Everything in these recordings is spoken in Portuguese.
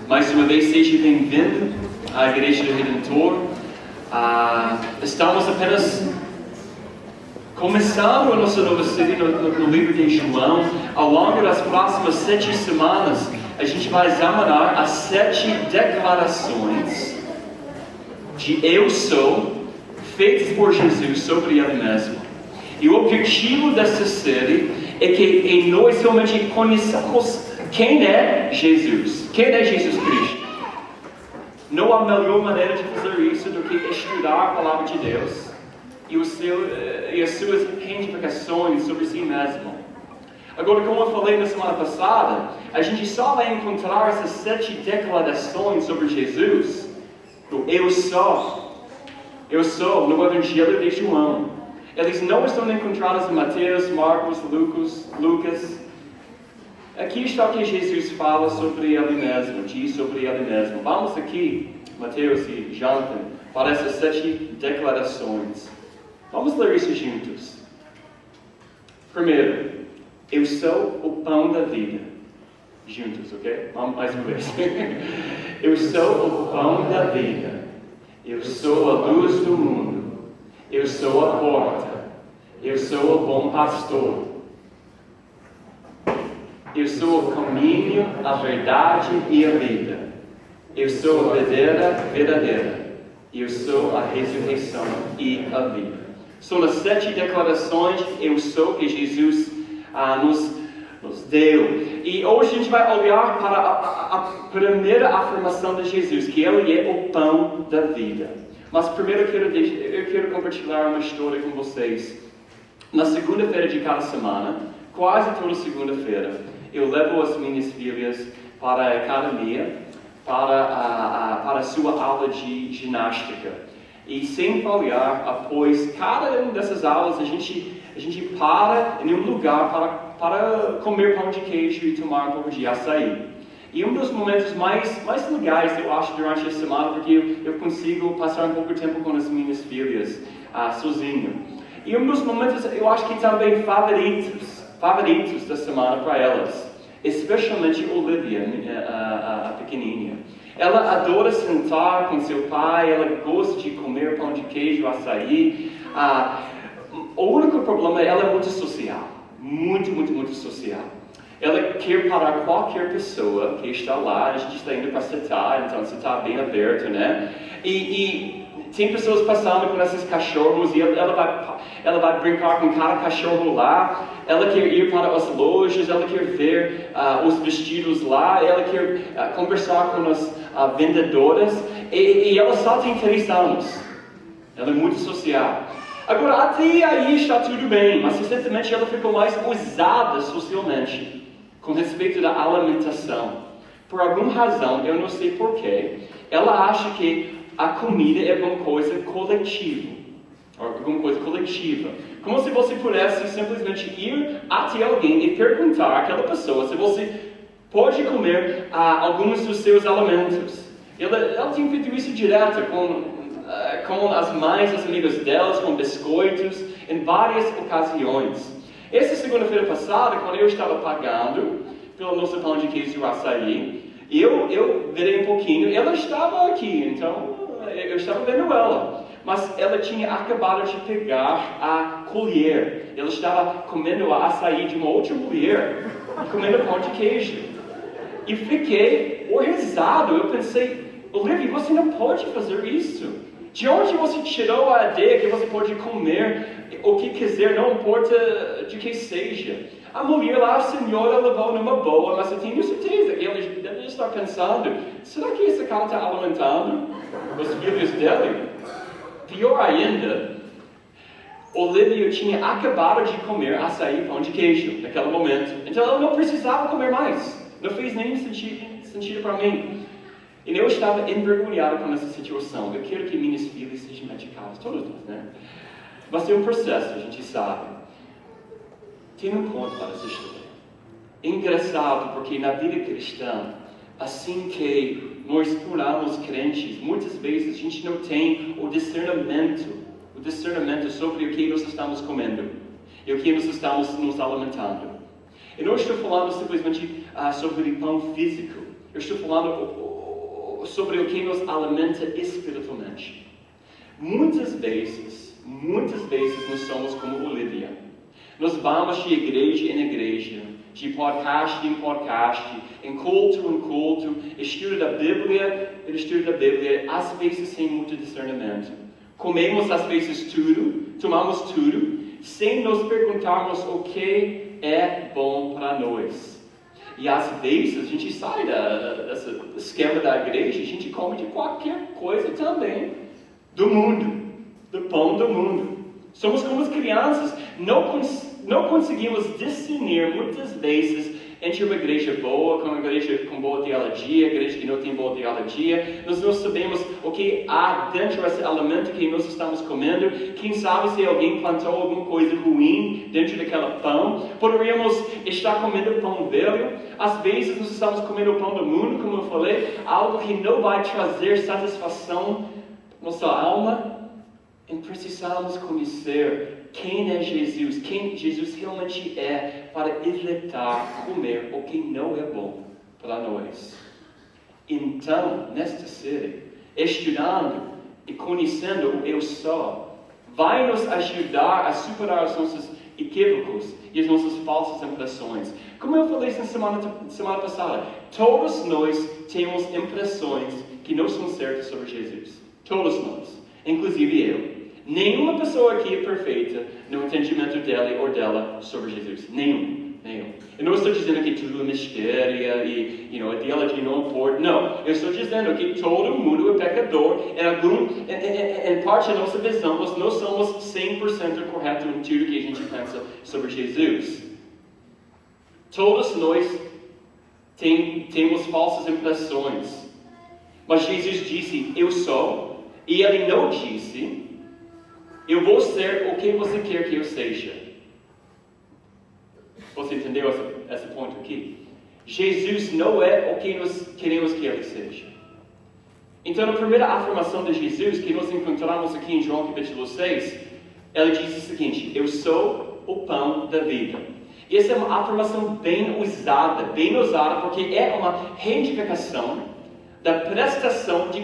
Mais uma vez, seja bem-vindo à Igreja do Redentor. Estamos apenas começando a nossa nova série no livro de João. Ao longo das próximas 7 semanas, a gente vai examinar as 7 declarações de eu sou, feitas por Jesus sobre Ele mesmo. E o objetivo dessa série é que nós realmente conheçamos quem é Jesus. Quem é Jesus Cristo? Não há melhor maneira de fazer isso do que estudar a Palavra de Deus e as suas identificações sobre si mesmo. Agora, como eu falei na semana passada, a gente só vai encontrar essas 7 declarações sobre Jesus do eu sou no Evangelho de João. Eles não estão encontrados em Mateus, Marcos, Lucas. Aqui está o que Jesus fala sobre Ele mesmo, diz sobre Ele mesmo. Vamos aqui, Mateus e Jonathan, para essas 7 declarações. Vamos ler isso juntos. Primeiro, eu sou o pão da vida. Juntos, ok? Vamos mais uma vez. Eu sou o pão da vida. Eu sou a luz do mundo. Eu sou a porta. Eu sou o bom pastor. Eu sou o caminho, a verdade e a vida. Eu sou a videira verdadeira. Eu sou a ressurreição e a vida. São as 7 declarações eu sou que Jesus nos deu. E hoje a gente vai olhar para a primeira afirmação de Jesus, que Ele é o pão da vida. Mas primeiro eu quero compartilhar uma história com vocês. Na segunda-feira de cada semana, quase toda segunda-feira, eu levo as minhas filhas para a academia, para a sua aula de ginástica. E sem falhar, após cada uma dessas aulas, a gente para em um lugar para comer pão de queijo e tomar um pouco de açaí. E um dos momentos mais legais, eu acho, durante a semana, porque eu consigo passar um pouco de tempo com as minhas filhas sozinho. E um dos momentos, eu acho que também favoritos da semana para elas, especialmente Olivia, a pequenininha. Ela adora sentar com seu pai, ela gosta de comer pão de queijo, açaí. O único problema é que ela é muito social, muito social. Ela quer parar qualquer pessoa que está lá, a gente está indo para sentar, então você está bem aberto, né? E tem pessoas passando com esses cachorros e ela vai brincar com cada cachorro lá. Ela quer ir para as lojas, ela quer ver os vestidos lá, ela quer conversar com as vendedoras. E ela só tem 3 anos. Ela é muito social. Agora, até aí está tudo bem, mas recentemente ela ficou mais usada socialmente com respeito da alimentação. Por alguma razão, eu não sei porquê, ela acha que a comida é alguma coisa coletiva. Como se você pudesse simplesmente ir até alguém e perguntar àquela pessoa se você pode comer alguns dos seus alimentos. Ela tem feito isso direto com as mães, as amigas delas, com biscoitos, em várias ocasiões. Essa segunda-feira passada, quando eu estava pagando pelo nosso pão de queijo e açaí, eu virei um pouquinho, ela estava aqui, então eu estava vendo ela. Mas ela tinha acabado de pegar a colher. Ela estava comendo a açaí de uma outra mulher e comendo pão de queijo. E fiquei horrorizado. Eu pensei, Olivia, você não pode fazer isso. De onde você tirou a ideia que você pode comer o que quiser, não importa de que seja? A mulher lá, a senhora, levou numa boa, mas eu tenho certeza que ela deve estar pensando, será que esse cara está alimentando os filhos dele? Pior ainda, Olivia tinha acabado de comer açaí e pão de queijo naquele momento. Então ela não precisava comer mais. Não fez nenhum sentido para mim. E eu estava envergonhado com essa situação. Eu quero que minhas filhas sejam medicadas, todas nós, né? Mas é um processo, a gente sabe. Tem um ponto para essa história. É engraçado porque na vida cristã, assim que nós tornamos crentes, muitas vezes a gente não tem o discernimento sobre o que nós estamos comendo e o que nós estamos nos alimentando. Eu não estou falando simplesmente sobre pão físico. Eu estou falando sobre o que nos alimenta espiritualmente. Muitas vezes nós somos como Olivia. Nós vamos de igreja em igreja, de podcast em podcast, em culto, estudo da Bíblia, às vezes sem muito discernimento. Comemos às vezes tudo, tomamos tudo, sem nos perguntarmos o que é bom para nós. E às vezes a gente sai desse esquema da igreja, a gente come de qualquer coisa também, do mundo, do pão do mundo. Somos como as crianças, não conseguimos discernir muitas vezes entre uma igreja boa, uma igreja com boa teologia, igreja que não tem boa teologia. Nós não sabemos o que há dentro desse alimento que nós estamos comendo. Quem sabe se alguém plantou alguma coisa ruim dentro daquele pão. Poderíamos estar comendo pão velho. Às vezes nós estamos comendo o pão do mundo, como eu falei, algo que não vai trazer satisfação à nossa alma. E precisamos conhecer quem é Jesus, quem Jesus realmente é, para evitar comer o que não é bom para nós. Então, nesta série, estudando e conhecendo o Eu Sou, vai nos ajudar a superar os nossos equívocos e as nossas falsas impressões. Como eu falei na semana passada, todos nós temos impressões que não são certas sobre Jesus. Todos nós, inclusive eu. Nenhuma pessoa aqui é perfeita no entendimento dele ou dela sobre Jesus. Nenhum. Eu não estou dizendo que tudo é mistério e a teologia não importa. Não. Eu estou dizendo que todo mundo é pecador. Em parte da nossa visão, nós não somos 100% corretos em tudo que a gente pensa sobre Jesus. Todos nós temos falsas impressões. Mas Jesus disse, eu sou. E ele não disse, eu vou ser o que você quer que eu seja. Você entendeu esse ponto aqui? Jesus não é o que nós queremos que ele seja. Então, a primeira afirmação de Jesus, que nós encontramos aqui em João capítulo 6, ele diz o seguinte, eu sou o pão da vida. E essa é uma afirmação bem usada, porque é uma retificação da prestação de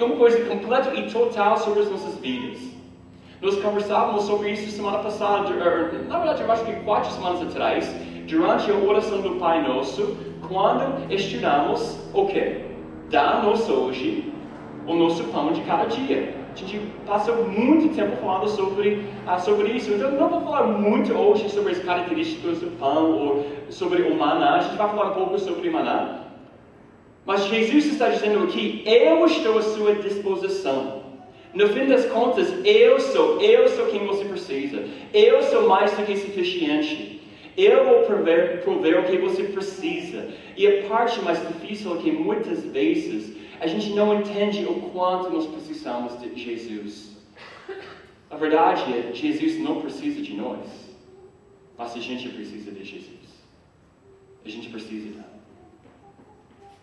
uma coisa completa e total sobre as nossas vidas. Nós conversávamos sobre isso semana passada, na verdade eu acho que 4 semanas atrás, durante a oração do Pai Nosso, quando estudamos o quê? Dá-nos hoje o nosso pão de cada dia. A gente passou muito tempo falando sobre isso, então não vou falar muito hoje sobre as características do pão ou sobre o maná, a gente vai falar um pouco sobre o maná. Mas Jesus está dizendo aqui, eu estou à sua disposição. No fim das contas, eu sou quem você precisa. Eu sou mais do que suficiente. Eu vou prover o que você precisa. E a parte mais difícil é que muitas vezes a gente não entende o quanto nós precisamos de Jesus. A verdade é, Jesus não precisa de nós, mas a gente precisa de Jesus. A gente precisa dele.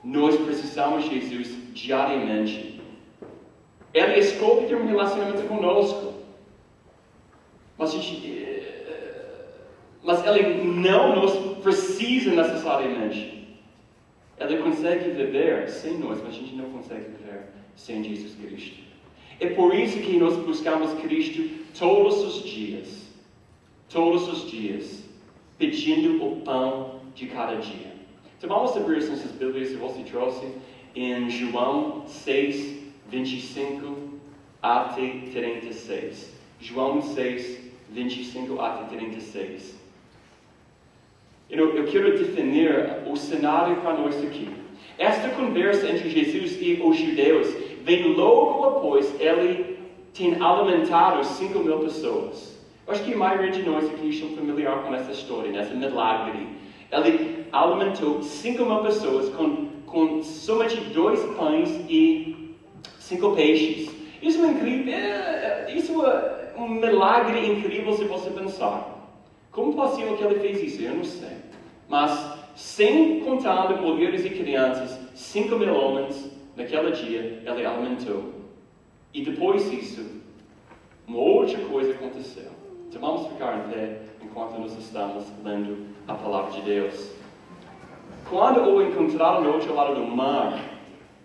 Nós precisamos de Jesus diariamente. Ele escolhe ter um relacionamento conosco. Mas ele não nos precisa necessariamente. Ele consegue viver sem nós, mas a gente não consegue viver sem Jesus Cristo. É por isso que nós buscamos Cristo todos os dias, pedindo o pão de cada dia. Então vamos abrir as nossas Bíblias, se você trouxe, em João 6, 25 até 36. João 6, 25 até 36. Eu quero definir o cenário para nós aqui. Esta conversa entre Jesus e os judeus vem logo após ele ter alimentado 5.000 pessoas. Eu acho que a maioria de nós aqui estão familiar com essa história, nesse milagre. Ele alimentou 5.000 pessoas com somente 2 pães e 5 peixes. Isso é incrível. Isso é um milagre incrível se você pensar. Como é possível que ele fez isso? Eu não sei. Mas, sem contar mulheres e crianças, 5.000 homens, naquele dia, ele alimentou. E depois disso, uma outra coisa aconteceu. Então vamos ficar em pé enquanto nós estamos lendo a palavra de Deus. Quando o encontraram no outro lado do mar,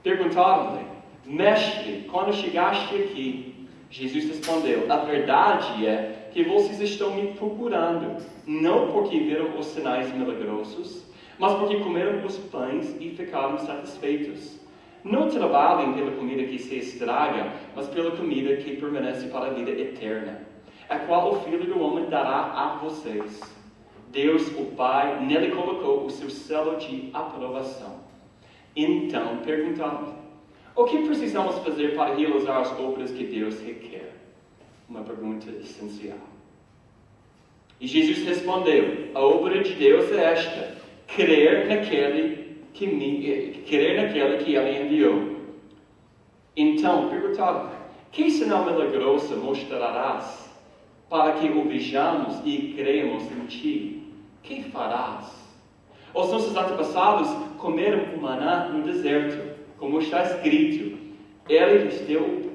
Perguntaram-lhe: Mestre, quando chegaste aqui? Jesus respondeu: a verdade é que vocês estão me procurando, não porque viram os sinais milagrosos, mas porque comeram os pães e ficaram satisfeitos. Não trabalhem pela comida que se estraga, mas pela comida que permanece para a vida eterna, a qual o Filho do Homem dará a vocês. Deus, o Pai, nele colocou o seu selo de aprovação. Então perguntaram-lhe: o que precisamos fazer para realizar as obras que Deus requer? Uma pergunta essencial. E Jesus respondeu: a obra de Deus é esta, crer naquele que Ele enviou. Então perguntaram: que sinal milagroso mostrarás para que o vejamos e cremos em ti? Que farás? Os nossos antepassados comeram o maná no deserto, como está escrito: Ele lhes deu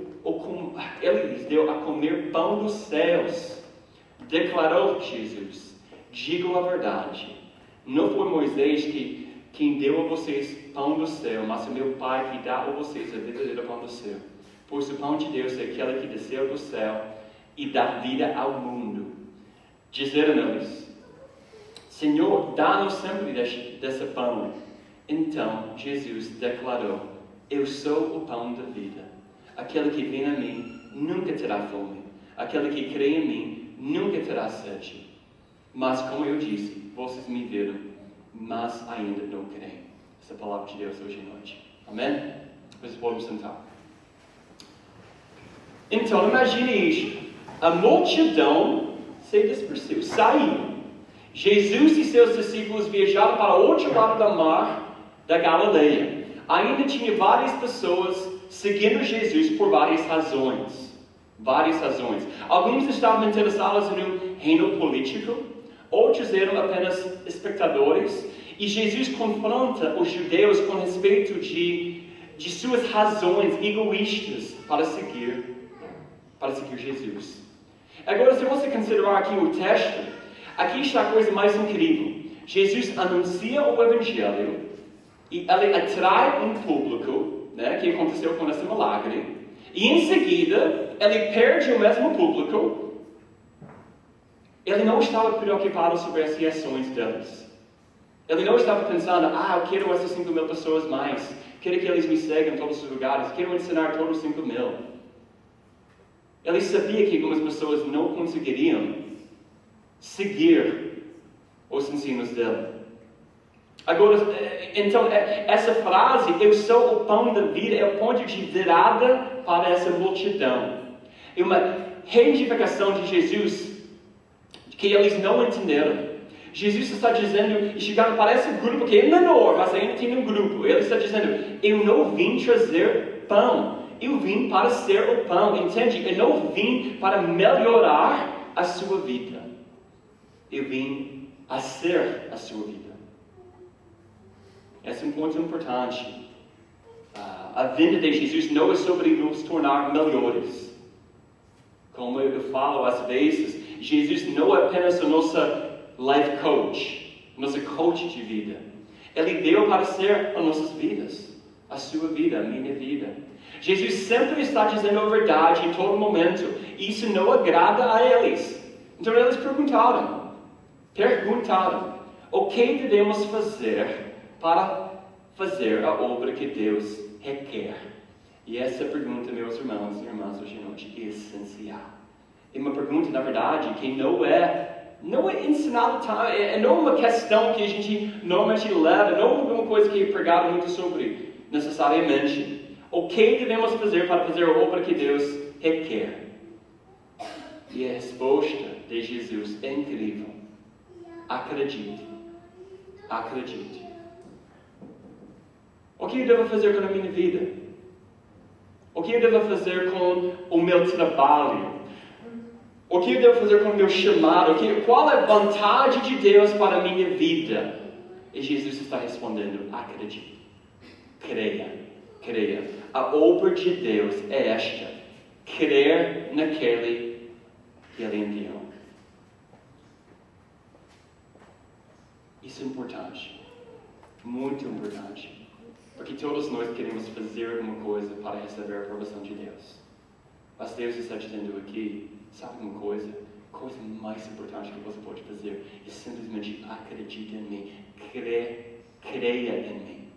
a comer pão dos céus. Declarou Jesus: digo a verdade, não foi Moisés quem deu a vocês pão do céu, mas o meu Pai que dá a vocês a verdadeira pão do céu. Pois o pão de Deus é aquele que desceu do céu e dá vida ao mundo. Disseram eles: Senhor, dá-nos sempre desse pão. Então Jesus declarou: eu sou o pão da vida. Aquele que vem a mim nunca terá fome. Aquele que crê em mim nunca terá sede. Mas, como eu disse, vocês me viram, mas ainda não creem. Essa é a palavra de Deus hoje à noite. Amém? Vocês podem sentar. Então, imagine isto. A multidão se dispersou, saiu. Jesus e seus discípulos viajaram para o outro lado do mar da Galileia. Ainda tinha várias pessoas seguindo Jesus por várias razões. Alguns estavam interessados no reino político, outros eram apenas espectadores. E Jesus confronta os judeus com respeito de suas razões egoístas para seguir Jesus. Agora, se você considerar aqui o texto, aqui está a coisa mais incrível. Jesus anuncia o Evangelho e ele atrai um público, que aconteceu com esse milagre. E em seguida, ele perde o mesmo público. Ele não estava preocupado sobre as reações deles. Ele não estava pensando: eu quero essas 5.000 pessoas mais. Quero que eles me sigam em todos os lugares. Quero ensinar todos os 5.000. Ele sabia que algumas pessoas não conseguiriam seguir os ensinos dele. Agora, então, essa frase, eu sou o pão da vida, é o ponto de virada para essa multidão. É uma reivindicação de Jesus que eles não entenderam. Jesus está dizendo, e chegando para esse grupo que é menor, mas ainda tem um grupo. Ele está dizendo: eu não vim trazer pão, eu vim para ser o pão, entende? Eu não vim para melhorar a sua vida. Eu vim a ser a sua vida. Esse é um ponto importante. A vinda de Jesus não é sobre nos tornar melhores. Como eu falo às vezes, Jesus não é apenas a nossa life coach, nossa coach de vida. Ele deu para ser as nossas vidas, a sua vida, a minha vida. Jesus sempre está dizendo a verdade em todo momento. Isso não agrada a eles. Então eles perguntaram: o que devemos fazer para fazer a obra que Deus requer? E essa pergunta, meus irmãos e irmãs, hoje à noite, é essencial. É uma pergunta, na verdade, que não é ensinada, não é uma questão que a gente normalmente leva, não é uma coisa que é pregada muito sobre, necessariamente. O que devemos fazer para fazer a obra que Deus requer? E a resposta de Jesus é incrível. Acredite. O que eu devo fazer com a minha vida? O que eu devo fazer com o meu trabalho? O que eu devo fazer com o meu chamado? Qual é a vontade de Deus para a minha vida? E Jesus está respondendo: acredite. Creia. A obra de Deus é esta: crer naquele que Ele enviou. Isso é importante. Muito importante. Porque todos nós queremos fazer alguma coisa para receber a aprovação de Deus. Mas Deus está dizendo aqui, sabe uma coisa? A coisa mais importante que você pode fazer é simplesmente acreditar em mim. Creia em mim.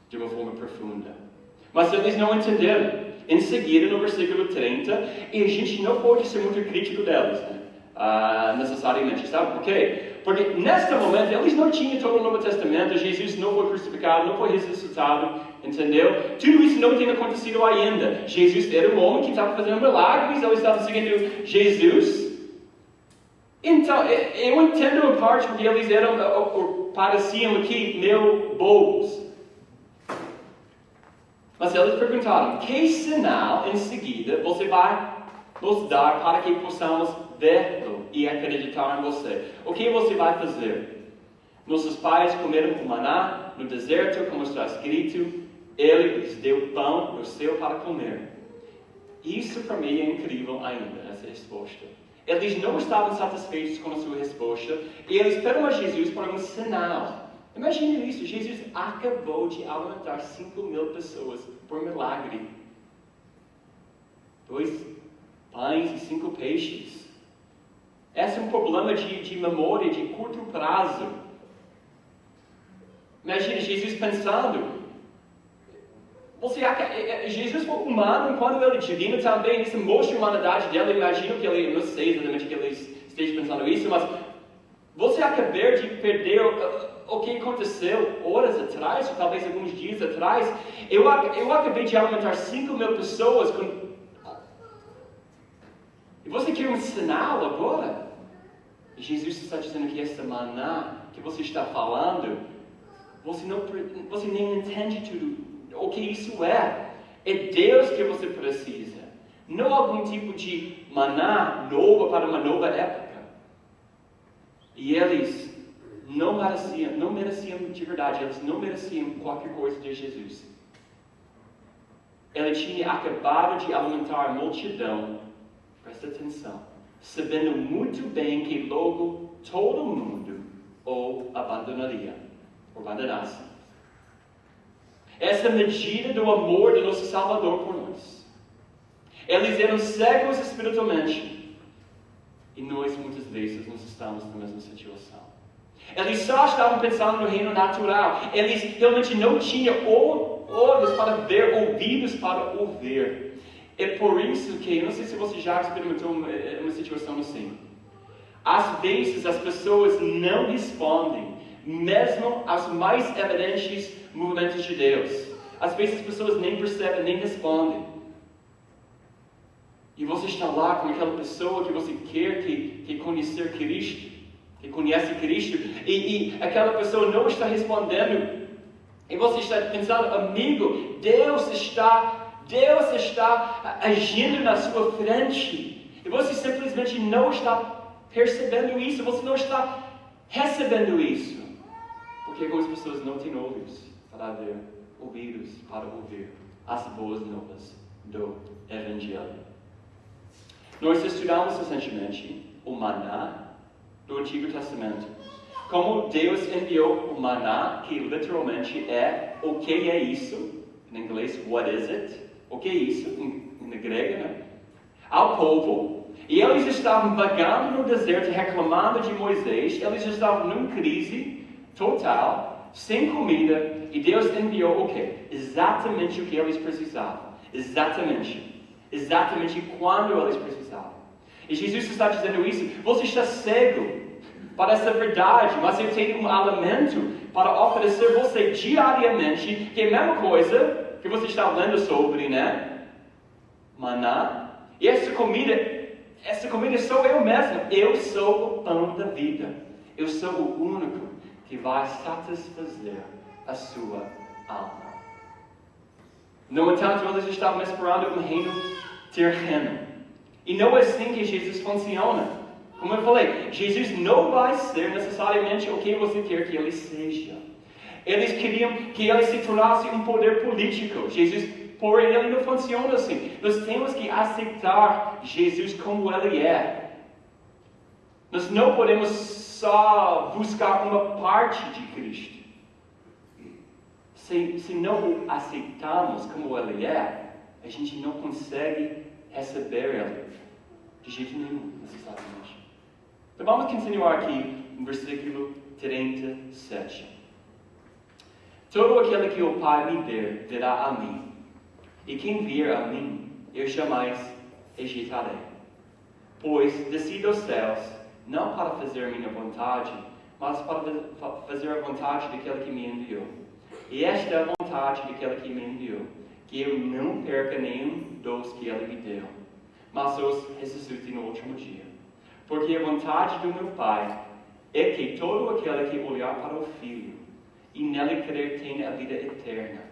De uma forma profunda. Mas eles não entenderam. Em seguida, no versículo 30, e a gente não pode ser muito crítico deles, né? Necessariamente, sabe por quê? Porque neste momento eles não tinham todo o Novo Testamento, Jesus não foi crucificado, não foi ressuscitado, entendeu? Tudo isso não tinha acontecido ainda. Jesus era um homem que estava fazendo milagres, eles estavam seguindo Jesus. Então, eu entendo em parte porque eles eram, ou pareciam aqui, meio bobos. Mas eles perguntaram, que sinal em seguida você vai nos dar para que possamos vê-lo e acreditar em você? O que você vai fazer? Nossos pais comeram o maná no deserto, como está escrito, ele lhes deu pão do céu para comer. Isso para mim é incrível ainda, essa resposta. Eles não estavam satisfeitos com a sua resposta e eles esperam a Jesus para um sinal. Imagine isso, Jesus acabou de alimentar 5.000 pessoas por milagre. 2 pães e 5 peixes. Esse é um problema de memória, de curto prazo. Imagine Jesus pensando. Jesus foi humano quando ele é divino também. Isso mostra a humanidade dele. Imagino que ele, não sei exatamente que ele esteja pensando isso, mas você acabou de perder o que aconteceu horas atrás, ou talvez alguns dias atrás. Eu acabei de alimentar 5.000 pessoas e você quer um sinal agora? Jesus está dizendo que essa maná que você está falando, você nem entende tudo o que isso é. É Deus que você precisa. Não algum tipo de maná nova para uma nova época. E eles não mereciam de verdade, eles não mereciam qualquer coisa de Jesus. Ele tinha acabado de alimentar a multidão, presta atenção, sabendo muito bem que logo todo mundo o abandonaria, ou abandonasse. Essa medida do amor do nosso Salvador por nós. Eles eram cegos espiritualmente. E nós, muitas vezes, nós estamos na mesma situação. Eles só estavam pensando no reino natural. Eles realmente não tinham olhos para ver, ouvidos para ouvir. É por isso que, eu não sei se você já experimentou uma situação assim. Às vezes as pessoas não respondem, mesmo aos mais evidentes movimentos de Deus. Às vezes as pessoas nem percebem, nem respondem. E você está lá com aquela pessoa que você quer que conhecer Cristo, que conhece Cristo, e aquela pessoa não está respondendo. E você está pensando, amigo, Deus está agindo na sua frente. E você simplesmente não está percebendo isso, você não está recebendo isso. Porque algumas pessoas não têm olhos para ver, ouvidos para ouvir as boas novas do Evangelho. Nós estudamos recentemente o maná do Antigo Testamento. Como Deus enviou o maná, que literalmente é o que é isso, em inglês, what is it? O que é isso, em grego, né? Ao povo. E eles estavam vagando no deserto, reclamando de Moisés. Eles estavam numa crise total, sem comida. E Deus enviou o quê? Exatamente o que eles precisavam. Exatamente quando eles precisavam. E Jesus está dizendo isso. Você está cego para essa verdade, mas eu tenho um alimento para oferecer você diariamente, que é a mesma coisa que você está lendo sobre, né? Maná. E essa comida sou eu mesmo. Eu sou o pão da vida. Eu sou o único que vai satisfazer a sua alma. No entanto, eles estavam esperando um reino terreno. E não é assim que Jesus funciona. Como eu falei, Jesus não vai ser necessariamente o que você quer que ele seja. Eles queriam que ele se tornasse um poder político. Porém, ele não funciona assim. Nós temos que aceitar Jesus como ele é. Nós não podemos só buscar uma parte de Cristo. Se não o aceitamos como Ele é, a gente não consegue receber Ele de jeito nenhum, necessariamente. Então vamos continuar aqui no versículo 37. Todo aquele que o Pai me der, virá a mim. E quem vier a mim, eu jamais rejeitarei. Pois desci dos céus, não para fazer minha vontade, mas para fazer a vontade daquele que me enviou. E esta é a vontade daquele que me enviou, que eu não perca nenhum dos que Ele me deu, mas os ressuscite no último dia. Porque a vontade do meu Pai é que todo aquele que olhar para o Filho e nele crer tenha a vida eterna,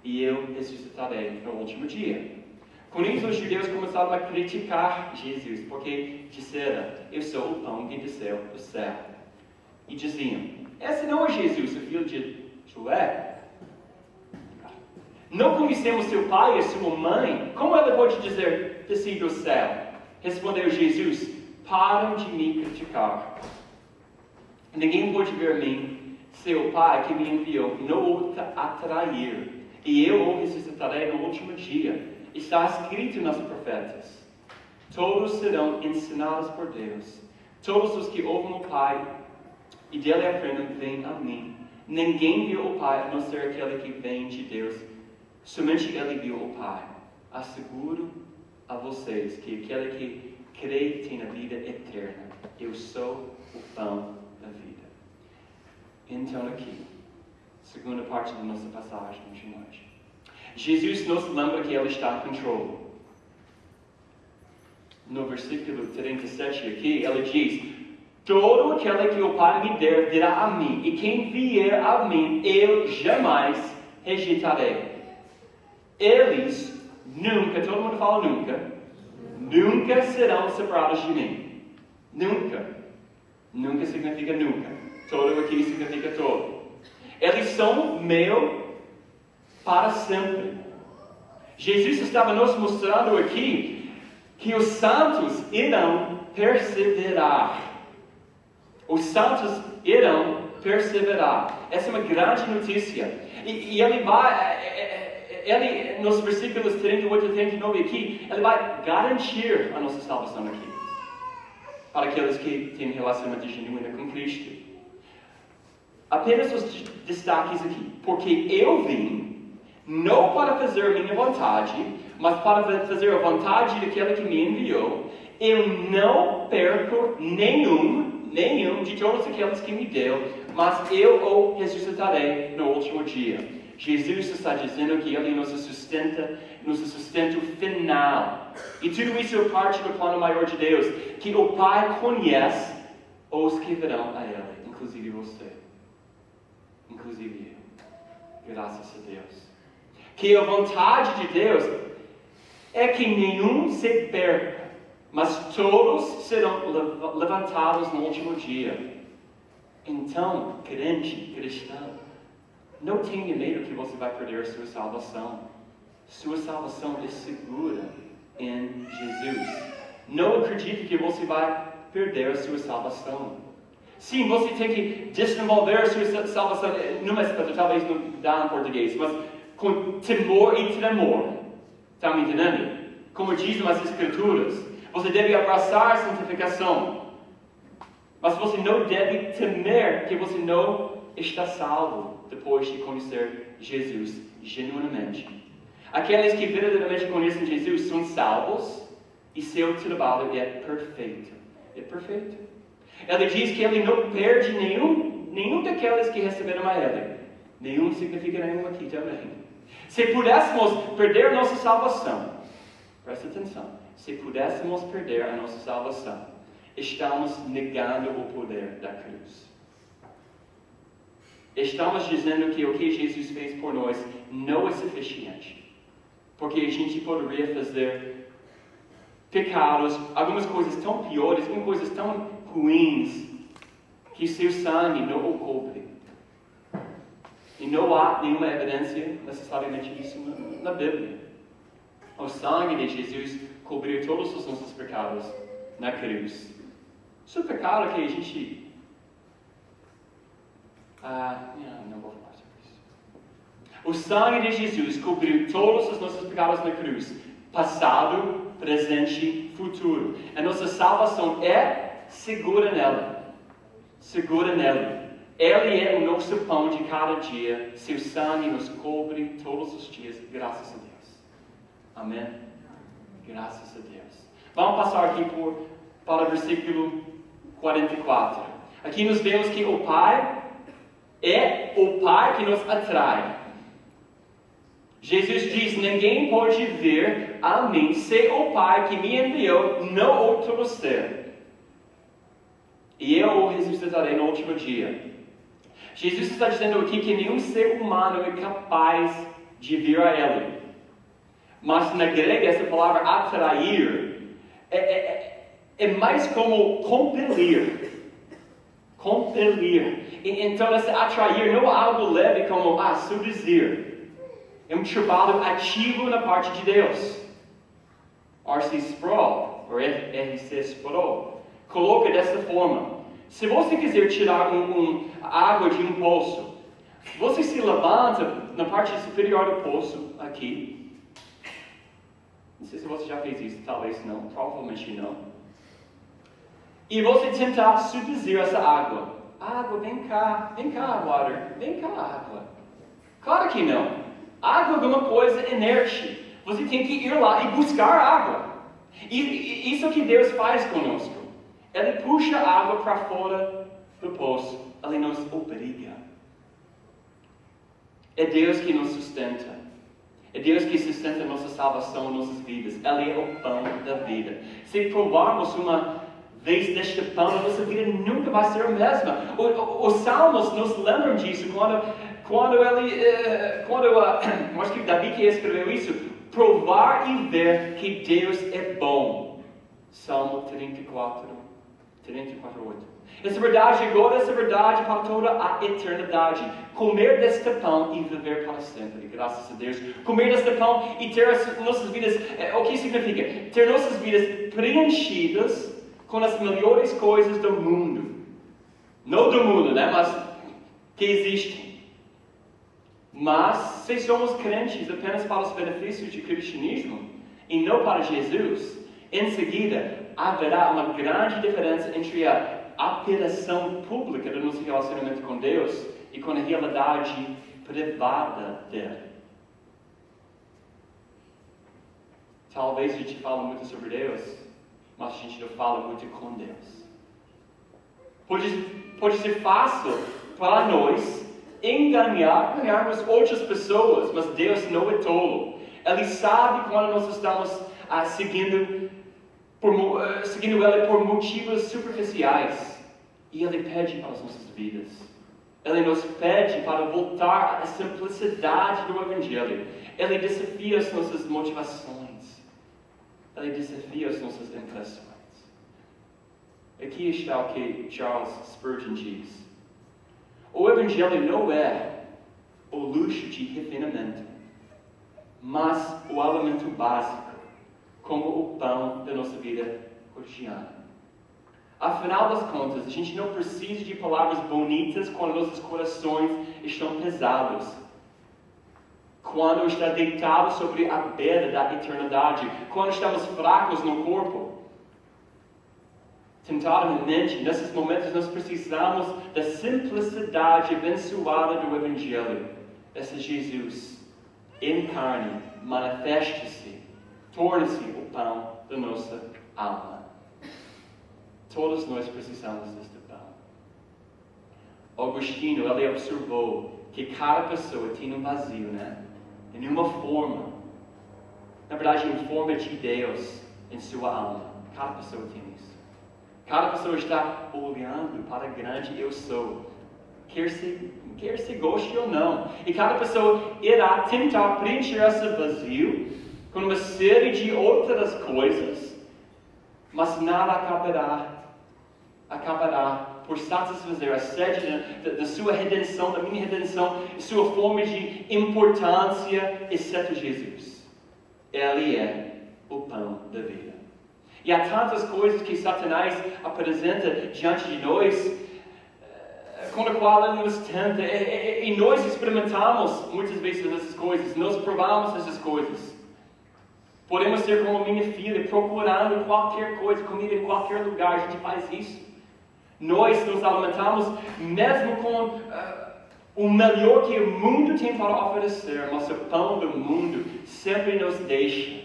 e eu ressuscitarei no último dia. Com isso, os judeus começaram a criticar Jesus, porque disseram: eu sou o pão que desceu do céu. E diziam: esse não é Jesus, o filho de José? Não conhecemos seu pai e sua mãe? Como ele pode dizer, desci do céu? Respondeu Jesus: param de me criticar. Ninguém pode ver a mim, seu pai que me enviou não o atrair, e eu o ressuscitarei no último dia. Está escrito nas profetas: todos serão ensinados por Deus. Todos os que ouvem o Pai e dele aprendem, vêm a mim. Ninguém viu o Pai, a não ser aquele que vem de Deus. Somente ele viu o Pai. Asseguro a vocês que aquele que crê tem a vida eterna. Eu sou o pão da vida. Então aqui, segunda parte da nossa passagem de hoje. Jesus nos lembra que Ele está em controle. No versículo 37 aqui, Ele diz: todo aquele que o Pai me der virá a mim, e quem vier a mim, eu jamais rejeitarei. Eles nunca, todo mundo fala nunca serão separados de mim. Nunca. Nunca significa nunca. Todo aqui significa todo. Eles são meu para sempre. Jesus estava nos mostrando aqui que os santos irão perseverar. Os santos irão perseverar. Essa é uma grande notícia. E ele, nos versículos 38 e 39 aqui, ele vai garantir a nossa salvação aqui. Para aqueles que têm relacionamento genuíno com Cristo. Apenas os destaques aqui. Porque eu vim não para fazer minha vontade, mas para fazer a vontade daquele que me enviou. Eu não perco nenhum de todos aqueles que me deu, mas eu o ressuscitarei no último dia. Jesus está dizendo que Ele é nosso sustento final. E tudo isso é parte do plano maior de Deus, que o Pai conhece os que virão a Ele, inclusive você, inclusive eu. Graças a Deus. Que a vontade de Deus é que nenhum se perca, mas todos serão levantados no último dia. Então, crente, cristão, não tenha medo que você vai perder a sua salvação. Sua salvação é segura em Jesus. Não acredite que você vai perder a sua salvação. Sim, você tem que desenvolver a sua salvação, numa espécie, talvez não dá em português, mas com temor e tremor. Está me entendendo? Como dizem as Escrituras, você deve abraçar a santificação. Mas você não deve temer que você não está salvo depois de conhecer Jesus genuinamente. Aqueles que verdadeiramente conhecem Jesus são salvos e seu trabalho é perfeito. É perfeito. Ele diz que ele não perde nenhum daqueles que receberam a ele. Nenhum significa nenhum aqui também. Se pudéssemos perder a nossa salvação, presta atenção, se pudéssemos perder a nossa salvação, estamos negando o poder da cruz. Estamos dizendo que o que Jesus fez por nós não é suficiente. Porque a gente poderia fazer pecados, algumas coisas tão piores, coisas tão ruins, que seu sangue não o cobre. E não há nenhuma evidência necessariamente disso na Bíblia. O sangue de Jesus cobriu todos os nossos pecados na cruz. Isso é um pecado que a gente... não vou falar sobre isso. O sangue de Jesus cobriu todos os nossos pecados na cruz, passado, presente, futuro. A nossa salvação é segura nela. Segura nele. Ele é o nosso pão de cada dia. Seu sangue nos cobre todos os dias. Graças a Deus. Amém? Graças a Deus. Vamos passar aqui para o versículo 44. Aqui nós vemos que o Pai é o Pai que nos atrai. Jesus diz, ninguém pode vir a mim se o Pai que me enviou não o trouxer. E eu o ressuscitarei no último dia. Jesus está dizendo aqui que nenhum ser humano é capaz de vir a Ele. Mas na grega essa palavra atrair é mais como compelir. Compelir. Então esse atrair não é algo leve como seduzir. É um trabalho ativo na parte de Deus. R.C. Sproul, ou R.C. Sproul, coloca dessa forma. Se você quiser tirar água de um poço, você se levanta na parte superior do poço, aqui. Não sei se você já fez isso, talvez não, provavelmente não. E você tentar seduzir essa água. Água, vem cá, water, vem cá, água. Claro que não. Água é uma coisa inerte. Você tem que ir lá e buscar água. E isso que Deus faz conosco. Ele puxa a água para fora do poço. Ele nos obriga. É Deus que nos sustenta. É Deus que sustenta nossa salvação, nossas vidas. Ele é o pão da vida. Se provarmos uma vez deste pão, a nossa vida nunca vai ser a mesma. Os Salmos nos lembram disso. Acho que Davi que escreveu isso. Provar e ver que Deus é bom. Salmo 34. 34:8. Essa verdade agora, essa verdade para toda a eternidade. Comer deste pão e viver para sempre. Graças a Deus. Comer deste pão e ter as nossas vidas. O que significa? Ter nossas vidas preenchidas com as melhores coisas do mundo. Não do mundo, né? Mas que existem. Mas se somos crentes apenas para os benefícios do cristianismo e não para Jesus, em seguida haverá uma grande diferença entre a apelação pública do nosso relacionamento com Deus e com a realidade privada dele. Talvez a gente fale muito sobre Deus, mas a gente não fala muito com Deus. Pode ser fácil para nós enganarmos outras pessoas, mas Deus não é tolo. Ele sabe quando nós estamos seguindo Ele por motivos superficiais. E Ele pede para as nossas vidas. Ele nos pede para voltar à simplicidade do Evangelho. Ele desafia as nossas motivações. Ele desafia as nossas impressões. Aqui está o que Charles Spurgeon diz. O Evangelho não é o luxo de refinamento, mas o alimento básico, como o pão da nossa vida cotidiana. Afinal das contas, a gente não precisa de palavras bonitas quando nossos corações estão pesados. Quando está deitado sobre a beira da eternidade, quando estamos fracos no corpo. Tentado na mente, nesses momentos nós precisamos da simplicidade abençoada do Evangelho. Esse Jesus, em carne, manifesta-se, torna-se o pão da nossa alma. Todos nós precisamos deste pão. Agostinho, ele observou que cada pessoa tinha um vazio, né? Em uma forma. Na verdade, em forma de Deus em sua alma. Cada pessoa tem isso. Cada pessoa está olhando para o grande eu sou. Quer se goste ou não. E cada pessoa irá tentar preencher esse vazio com uma série de outras coisas, mas nada acabará por satisfazer a sede da sua redenção, da minha redenção, sua forma de importância, exceto Jesus. Ele é o pão da vida. E há tantas coisas que Satanás apresenta diante de nós, com a qual Ele nos tenta. E nós experimentamos muitas vezes essas coisas. Nós provamos essas coisas. Podemos ser como minha filha, procurando qualquer coisa, comida em qualquer lugar. A gente faz isso. Nós nos alimentamos mesmo com o melhor que o mundo tem para oferecer. Mas o pão do mundo sempre nos deixa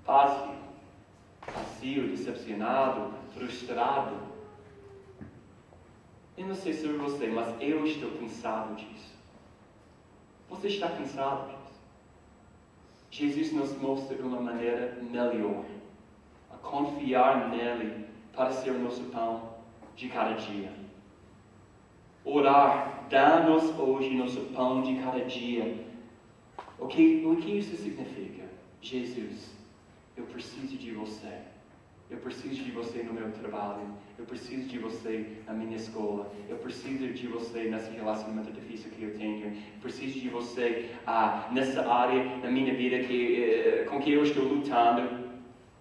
vazio, decepcionado, frustrado. Eu não sei sobre você, mas eu estou cansado disso. Você está cansado disso? Jesus nos mostra uma maneira melhor, a confiar nele para ser o nosso pão de cada dia. Orar, dá-nos hoje nosso pão de cada dia. O que isso significa? Jesus, eu preciso de você. Eu preciso de você no meu trabalho. Eu preciso de você na minha escola. Eu preciso de você nesse relacionamento difícil que eu tenho. Eu preciso de você nessa área da minha vida com que eu estou lutando.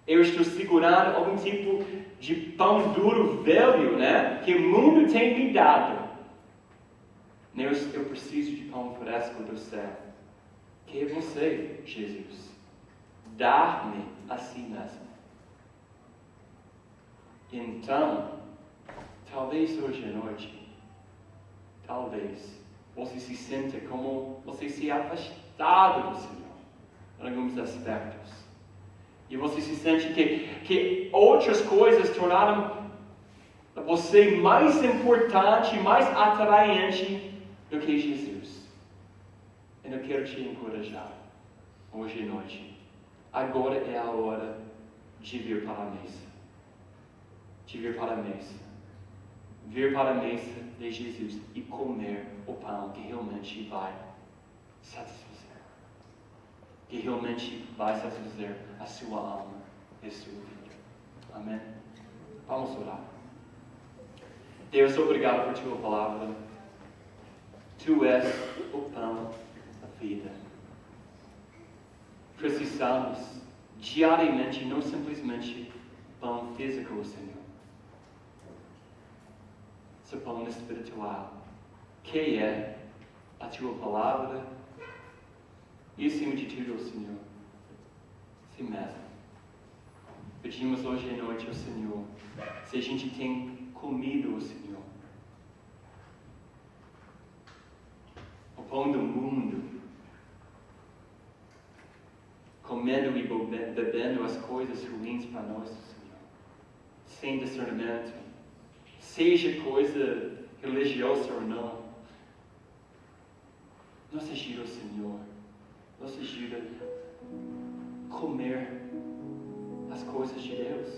Eu estou segurando algum tipo de pão duro velho, né? Que o mundo tem me dado. Eu preciso de pão fresco do céu. Que é você, Jesus. Dar-me a si mesmo. Então, talvez hoje à noite, você se sinta como você se afastado do Senhor em alguns aspectos. E você se sente que outras coisas tornaram você mais importante, mais atraente do que Jesus. E eu quero te encorajar hoje à noite. Agora é a hora de vir para a mesa. De vir para a mesa. Vir para a mesa de Jesus e comer o pão que realmente vai satisfazer. Que realmente vai satisfazer a sua alma e a sua vida. Amém? Vamos orar. Deus, obrigado por tua palavra. Tu és o pão da vida. Precisamos diariamente, não simplesmente pão físico, Senhor. Seu pão espiritual, que é a tua palavra e acima de tudo, Senhor, si mesmo. Pedimos hoje à noite ao Senhor, se a gente tem comido o Senhor, o pão do mundo, comendo e bebendo as coisas ruins para nós, Senhor, sem discernimento, seja coisa religiosa ou não. Nos ajuda, Senhor, nos ajuda a comer as coisas de Deus.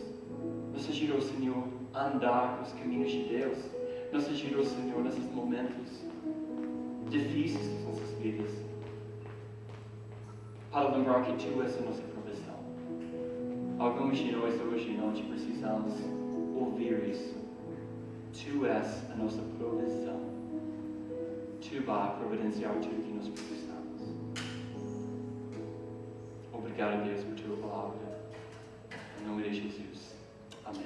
Nos ajuda, Senhor, a andar nos caminhos de Deus. Nos ajuda, Senhor, nesses momentos difíceis das nossas vidas, para lembrar que Tu és a nossa provisão. Alguns de nós hoje à noite precisamos ouvir isso. Tu és a nossa provisão. Tu vai providenciar tudo que nós precisamos. Obrigado, Deus, por Tua palavra. Em nome de Jesus. Amém.